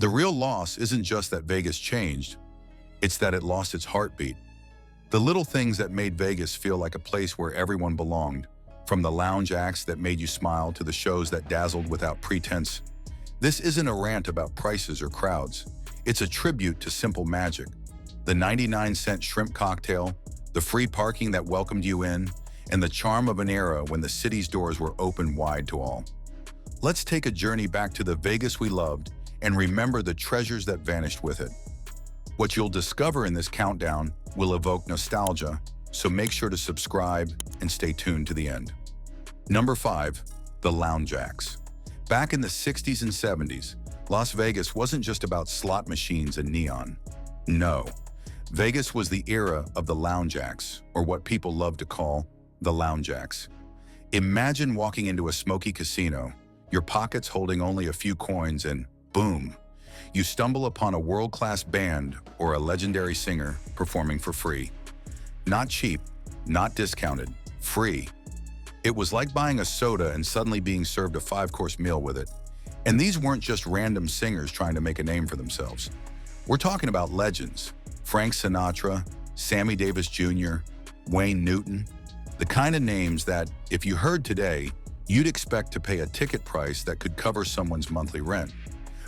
The real loss isn't just that Vegas changed, it's that it lost its heartbeat. The little things that made Vegas feel like a place where everyone belonged, from the lounge acts that made you smile to the shows that dazzled without pretense. This isn't a rant about prices or crowds. It's a tribute to simple magic. The 99-cent shrimp cocktail, the free parking that welcomed you in, and the charm of an era when the city's doors were open wide to all. Let's take a journey back to the Vegas we loved and remember the treasures that vanished with it. What you'll discover in this countdown will evoke nostalgia, so make sure to subscribe and stay tuned to the end. Number 5. The Lounge Acts. Back in the 60s and 70s, Las Vegas wasn't just about slot machines and neon. No, Vegas was the era of the lounge acts, or what people love to call the lounge acts. Imagine walking into a smoky casino, your pockets holding only a few coins, and boom, you stumble upon a world-class band or a legendary singer performing for free. Not cheap, not discounted, free. It was like buying a soda and suddenly being served a 5-course meal with it. And these weren't just random singers trying to make a name for themselves. We're talking about legends: Frank Sinatra, Sammy Davis Jr., Wayne Newton, the kind of names that, if you heard today, you'd expect to pay a ticket price that could cover someone's monthly rent.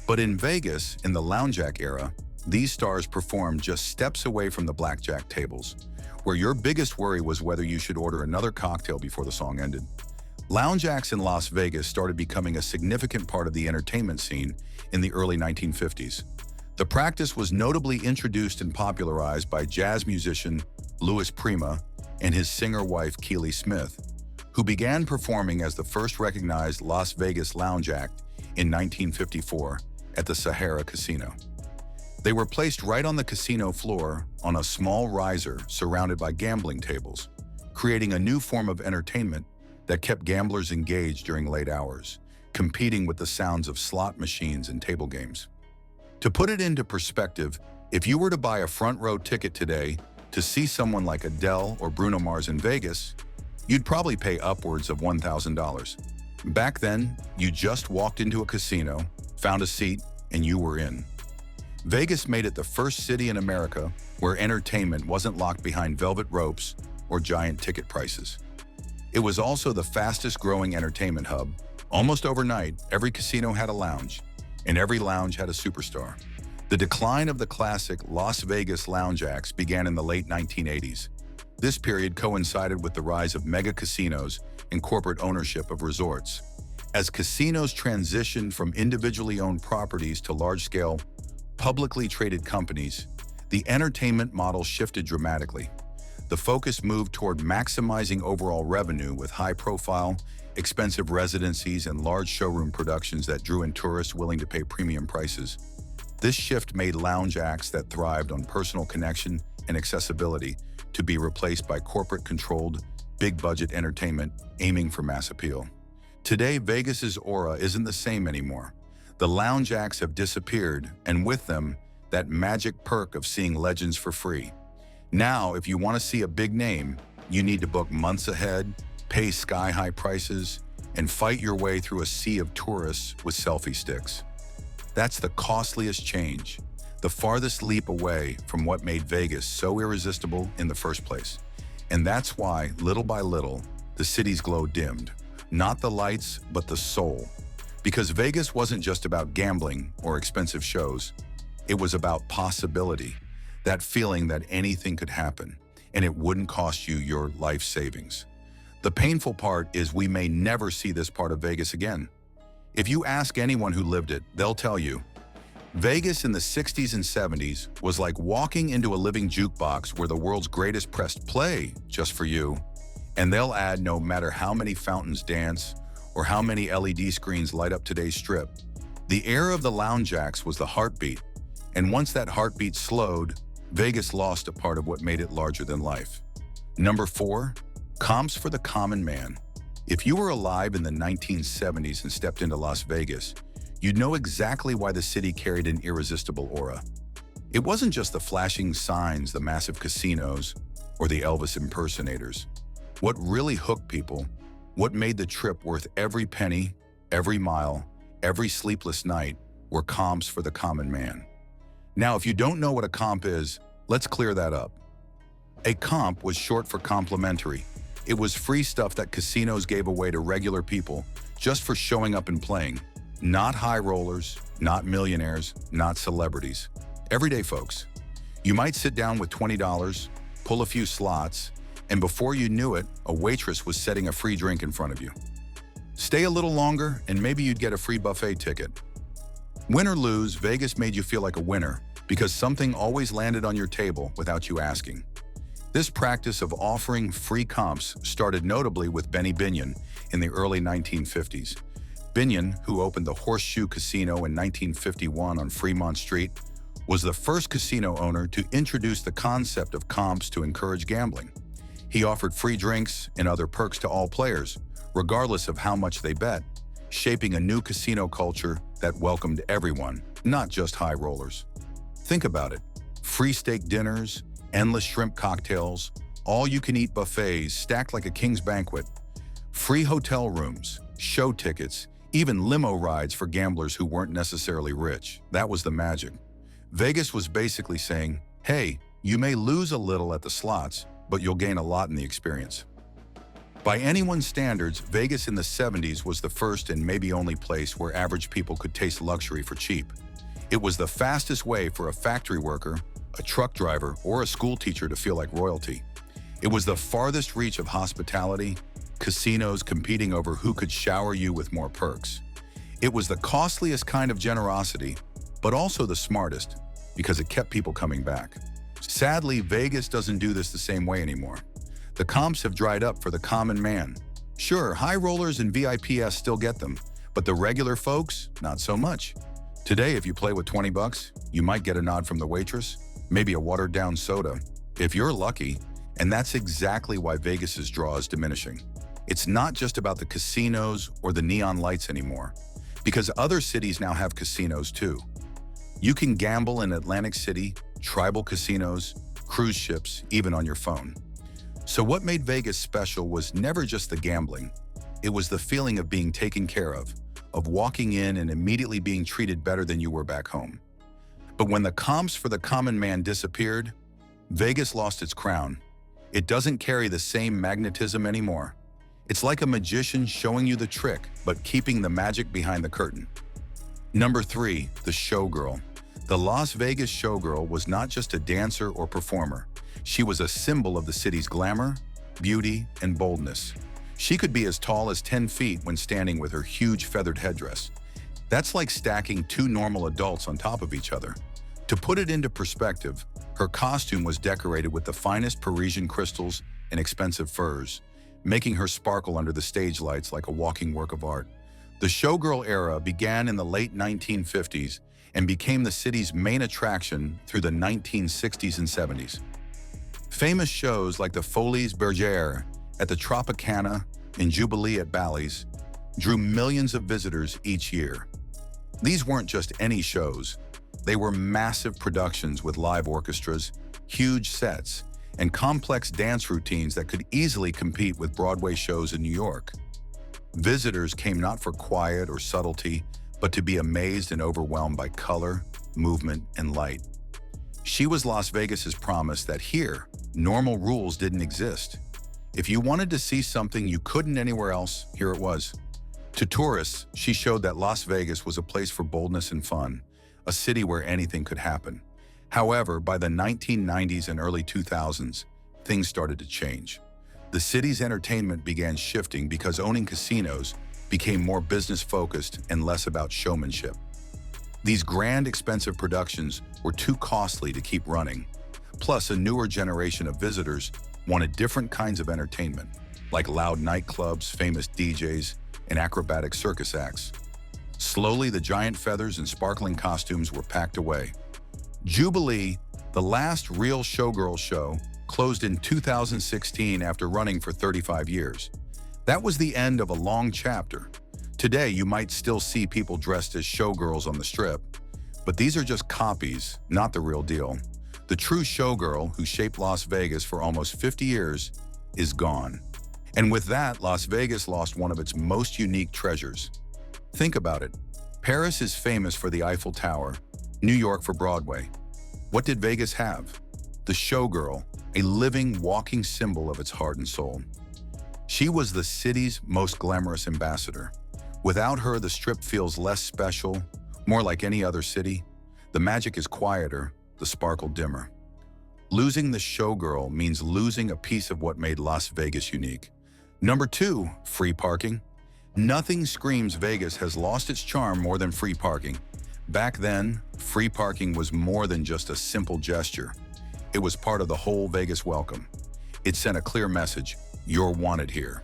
But in Vegas, in the lounge act era, these stars performed just steps away from the blackjack tables, where your biggest worry was whether you should order another cocktail before the song ended. Lounge acts in Las Vegas started becoming a significant part of the entertainment scene in the early 1950s. The practice was notably introduced and popularized by jazz musician Louis Prima and his singer-wife Keely Smith, who began performing as the first recognized Las Vegas lounge act in 1954 at the Sahara Casino. They were placed right on the casino floor on a small riser surrounded by gambling tables, creating a new form of entertainment that kept gamblers engaged during late hours, competing with the sounds of slot machines and table games. To put it into perspective, if you were to buy a front-row ticket today to see someone like Adele or Bruno Mars in Vegas, you'd probably pay upwards of $1,000. Back then, you just walked into a casino, found a seat, and you were in. Vegas made it the first city in America where entertainment wasn't locked behind velvet ropes or giant ticket prices. It was also the fastest-growing entertainment hub. Almost overnight, every casino had a lounge, and every lounge had a superstar. The decline of the classic Las Vegas lounge acts began in the late 1980s. This period coincided with the rise of mega casinos and corporate ownership of resorts. As casinos transitioned from individually owned properties to large-scale, publicly traded companies, the entertainment model shifted dramatically. The focus moved toward maximizing overall revenue with high-profile, expensive residencies and large showroom productions that drew in tourists willing to pay premium prices. This shift made lounge acts that thrived on personal connection and accessibility to be replaced by corporate-controlled, big-budget entertainment aiming for mass appeal. Today, Vegas's aura isn't the same anymore. The lounge acts have disappeared, and with them, that magic perk of seeing legends for free. Now, if you want to see a big name, you need to book months ahead, pay sky-high prices, and fight your way through a sea of tourists with selfie sticks. That's the costliest change, the farthest leap away from what made Vegas so irresistible in the first place. And that's why, little by little, the city's glow dimmed. Not the lights, but the soul. Because Vegas wasn't just about gambling or expensive shows. It was about possibility, that feeling that anything could happen, and it wouldn't cost you your life savings. The painful part is we may never see this part of Vegas again. If you ask anyone who lived it, they'll tell you, Vegas in the 60s and 70s was like walking into a living jukebox where the world's greatest pressed play just for you. And they'll add, no matter how many fountains dance or how many LED screens light up today's strip, the era of the lounge acts was the heartbeat. And once that heartbeat slowed, Vegas lost a part of what made it larger than life. Number 4, comps for the common man. If you were alive in the 1970s and stepped into Las Vegas, you'd know exactly why the city carried an irresistible aura. It wasn't just the flashing signs, the massive casinos, or the Elvis impersonators. What really hooked people, what made the trip worth every penny, every mile, every sleepless night, were comps for the common man. Now, if you don't know what a comp is, let's clear that up. A comp was short for complimentary. It was free stuff that casinos gave away to regular people just for showing up and playing. Not high rollers, not millionaires, not celebrities. Everyday folks. You might sit down with $20, pull a few slots, and before you knew it, a waitress was setting a free drink in front of you. Stay a little longer, and maybe you'd get a free buffet ticket. Win or lose, Vegas made you feel like a winner because something always landed on your table without you asking. This practice of offering free comps started notably with Benny Binion in the early 1950s. Binion, who opened the Horseshoe Casino in 1951 on Fremont Street, was the first casino owner to introduce the concept of comps to encourage gambling. He offered free drinks and other perks to all players, regardless of how much they bet, shaping a new casino culture that welcomed everyone, not just high rollers. Think about it. Free steak dinners, endless shrimp cocktails, all-you-can-eat buffets stacked like a king's banquet, free hotel rooms, show tickets, even limo rides for gamblers who weren't necessarily rich. That was the magic. Vegas was basically saying, hey, you may lose a little at the slots, but you'll gain a lot in the experience. By anyone's standards, Vegas in the 70s was the first and maybe only place where average people could taste luxury for cheap. It was the fastest way for a factory worker, a truck driver, or a school teacher to feel like royalty. It was the farthest reach of hospitality, casinos competing over who could shower you with more perks. It was the costliest kind of generosity, but also the smartest, because it kept people coming back. Sadly, Vegas doesn't do this the same way anymore. The comps have dried up for the common man. Sure, high rollers and VIPs still get them, but the regular folks, not so much. Today, if you play with 20 bucks, you might get a nod from the waitress, maybe a watered-down soda, if you're lucky, and that's exactly why Vegas's draw is diminishing. It's not just about the casinos or the neon lights anymore, because other cities now have casinos too. You can gamble in Atlantic City, tribal casinos, cruise ships, even on your phone. So what made Vegas special was never just the gambling. It was the feeling of being taken care of walking in and immediately being treated better than you were back home. But when the comps for the common man disappeared, Vegas lost its crown. It doesn't carry the same magnetism anymore. It's like a magician showing you the trick, but keeping the magic behind the curtain. Number 3, the showgirl. The Las Vegas showgirl was not just a dancer or performer. She was a symbol of the city's glamour, beauty, and boldness. She could be as tall as 10 feet when standing with her huge feathered headdress. That's like stacking 2 normal adults on top of each other. To put it into perspective, her costume was decorated with the finest Parisian crystals and expensive furs, making her sparkle under the stage lights like a walking work of art. The showgirl era began in the late 1950s and became the city's main attraction through the 1960s and 70s. Famous shows like the Folies Bergère at the Tropicana and Jubilee at Bally's drew millions of visitors each year. These weren't just any shows. They were massive productions with live orchestras, huge sets, and complex dance routines that could easily compete with Broadway shows in New York. Visitors came not for quiet or subtlety, but to be amazed and overwhelmed by color, movement, and light. She was Las Vegas's promise that here, normal rules didn't exist. If you wanted to see something you couldn't anywhere else, here it was. To tourists, she showed that Las Vegas was a place for boldness and fun, a city where anything could happen. However, by the 1990s and early 2000s, things started to change. The city's entertainment began shifting because owning casinos became more business-focused and less about showmanship. These grand, expensive productions were too costly to keep running. Plus, a newer generation of visitors wanted different kinds of entertainment, like loud nightclubs, famous DJs, and acrobatic circus acts. Slowly, the giant feathers and sparkling costumes were packed away. Jubilee, the last real showgirl show, closed in 2016 after running for 35 years. That was the end of a long chapter. Today, you might still see people dressed as showgirls on the Strip, but these are just copies, not the real deal. The true showgirl, who shaped Las Vegas for almost 50 years, is gone. And with that, Las Vegas lost one of its most unique treasures. Think about it. Paris is famous for the Eiffel Tower, New York for Broadway. What did Vegas have? The showgirl, a living, walking symbol of its heart and soul. She was the city's most glamorous ambassador. Without her, the Strip feels less special, more like any other city. The magic is quieter, the sparkle dimmer. Losing the showgirl means losing a piece of what made Las Vegas unique. Number 2, free parking. Nothing screams Vegas has lost its charm more than free parking. Back then, free parking was more than just a simple gesture. It was part of the whole Vegas welcome. It sent a clear message: you're wanted here.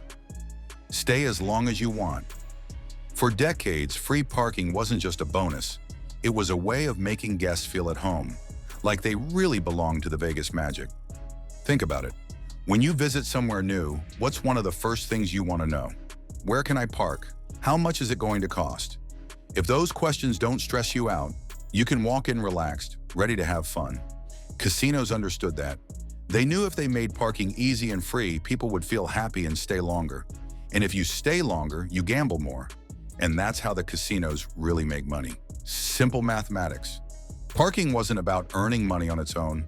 Stay as long as you want. For decades, free parking wasn't just a bonus. It was a way of making guests feel at home, like they really belonged to the Vegas magic. Think about it. When you visit somewhere new, what's one of the first things you want to know? Where can I park? How much is it going to cost? If those questions don't stress you out, you can walk in relaxed, ready to have fun. Casinos understood that. They knew if they made parking easy and free, people would feel happy and stay longer. And if you stay longer, you gamble more. And that's how the casinos really make money. Simple mathematics. Parking wasn't about earning money on its own.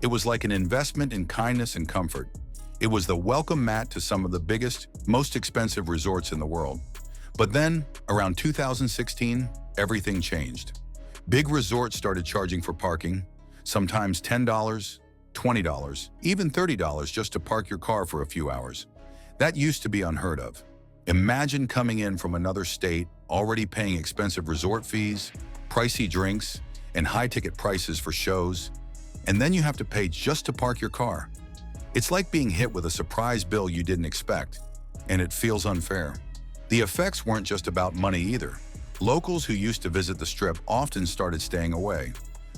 It was like an investment in kindness and comfort. It was the welcome mat to some of the biggest, most expensive resorts in the world. But then, around 2016, everything changed. Big resorts started charging for parking, sometimes $10, $20, even $30 just to park your car for a few hours. That used to be unheard of. Imagine coming in from another state, already paying expensive resort fees, pricey drinks, and high-ticket prices for shows, and then you have to pay just to park your car. It's like being hit with a surprise bill you didn't expect, and it feels unfair. The effects weren't just about money either. Locals who used to visit the Strip often started staying away.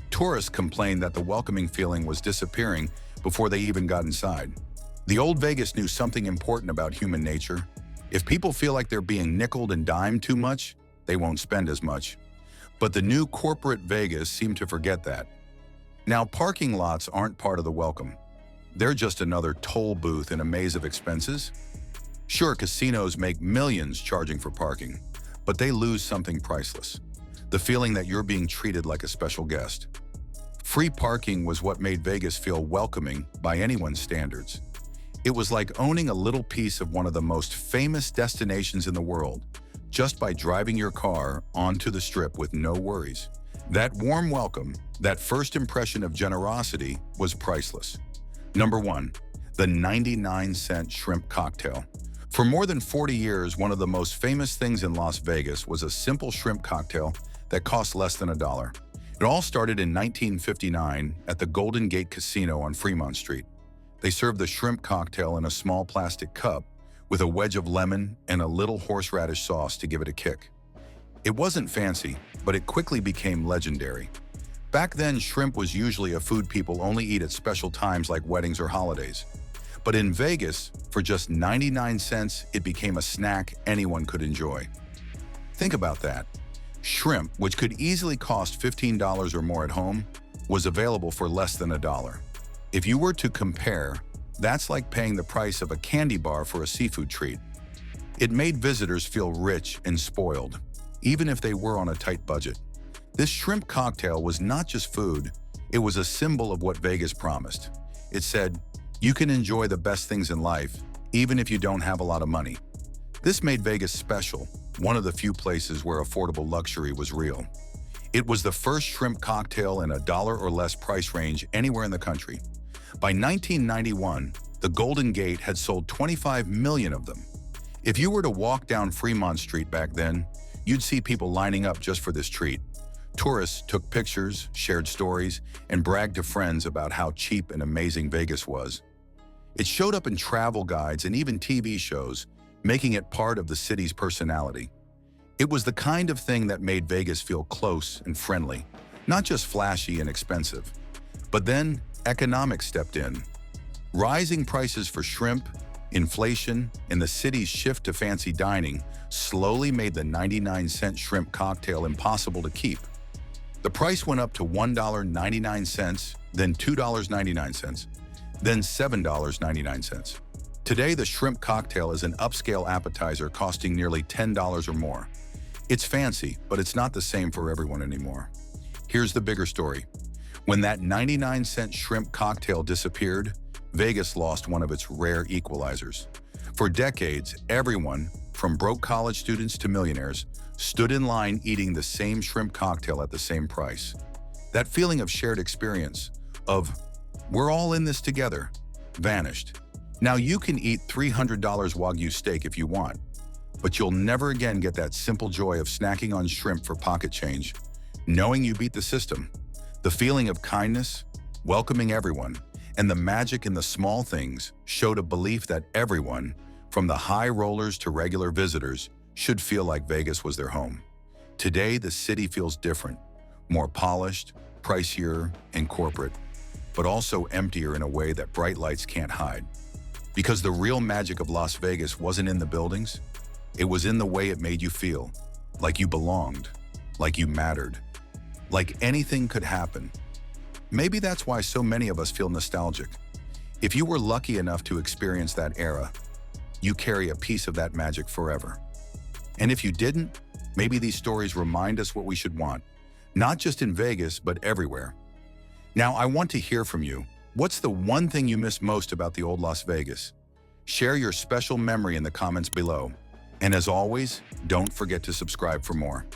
Tourists complained that the welcoming feeling was disappearing before they even got inside. The old Vegas knew something important about human nature. If people feel like they're being nickeled and dimed too much, they won't spend as much. But the new corporate Vegas seemed to forget that. Now, parking lots aren't part of the welcome. They're just another toll booth in a maze of expenses. Sure, casinos make millions charging for parking, but they lose something priceless: the feeling that you're being treated like a special guest. Free parking was what made Vegas feel welcoming by anyone's standards. It was like owning a little piece of one of the most famous destinations in the world, just by driving your car onto the Strip with no worries. That warm welcome, that first impression of generosity, was priceless. Number 1, the 99-cent shrimp cocktail. For more than 40 years, one of the most famous things in Las Vegas was a simple shrimp cocktail that cost less than $1. It all started in 1959 at the Golden Gate Casino on Fremont Street. They served the shrimp cocktail in a small plastic cup with a wedge of lemon and a little horseradish sauce to give it a kick. It wasn't fancy, but it quickly became legendary. Back then, shrimp was usually a food people only eat at special times like weddings or holidays. But in Vegas, for just 99 cents, it became a snack anyone could enjoy. Think about that. Shrimp, which could easily cost $15 or more at home, was available for less than $1. If you were to compare, that's like paying the price of a candy bar for a seafood treat. It made visitors feel rich and spoiled, even if they were on a tight budget. This shrimp cocktail was not just food, it was a symbol of what Vegas promised. It said, you can enjoy the best things in life, even if you don't have a lot of money. This made Vegas special, one of the few places where affordable luxury was real. It was the first shrimp cocktail in $1 or less price range anywhere in the country. By 1991, the Golden Gate had sold 25 million of them. If you were to walk down Fremont Street back then, you'd see people lining up just for this treat. Tourists took pictures, shared stories, and bragged to friends about how cheap and amazing Vegas was. It showed up in travel guides and even TV shows, making it part of the city's personality. It was the kind of thing that made Vegas feel close and friendly, not just flashy and expensive. But then, economics stepped in. Rising prices for shrimp, inflation, and the city's shift to fancy dining slowly made the 99-cent shrimp cocktail impossible to keep. The price went up to $1.99, then $2.99, then $7.99. Today, the shrimp cocktail is an upscale appetizer costing nearly $10 or more. It's fancy, but it's not the same for everyone anymore. Here's the bigger story. When that 99-cent shrimp cocktail disappeared, Vegas lost one of its rare equalizers. For decades, everyone, from broke college students to millionaires, stood in line eating the same shrimp cocktail at the same price. That feeling of shared experience, of we're all in this together, vanished. Now you can eat $300 Wagyu steak if you want, but you'll never again get that simple joy of snacking on shrimp for pocket change, knowing you beat the system. The feeling of kindness, welcoming everyone, and the magic in the small things showed a belief that everyone, from the high rollers to regular visitors, should feel like Vegas was their home. Today, the city feels different, more polished, pricier, and corporate, but also emptier in a way that bright lights can't hide. Because the real magic of Las Vegas wasn't in the buildings, it was in the way it made you feel, like you belonged, like you mattered, like anything could happen. Maybe that's why so many of us feel nostalgic. If you were lucky enough to experience that era, you carry a piece of that magic forever. And if you didn't, maybe these stories remind us what we should want, not just in Vegas, but everywhere. Now, I want to hear from you. What's the one thing you miss most about the old Las Vegas? Share your special memory in the comments below. And as always, don't forget to subscribe for more.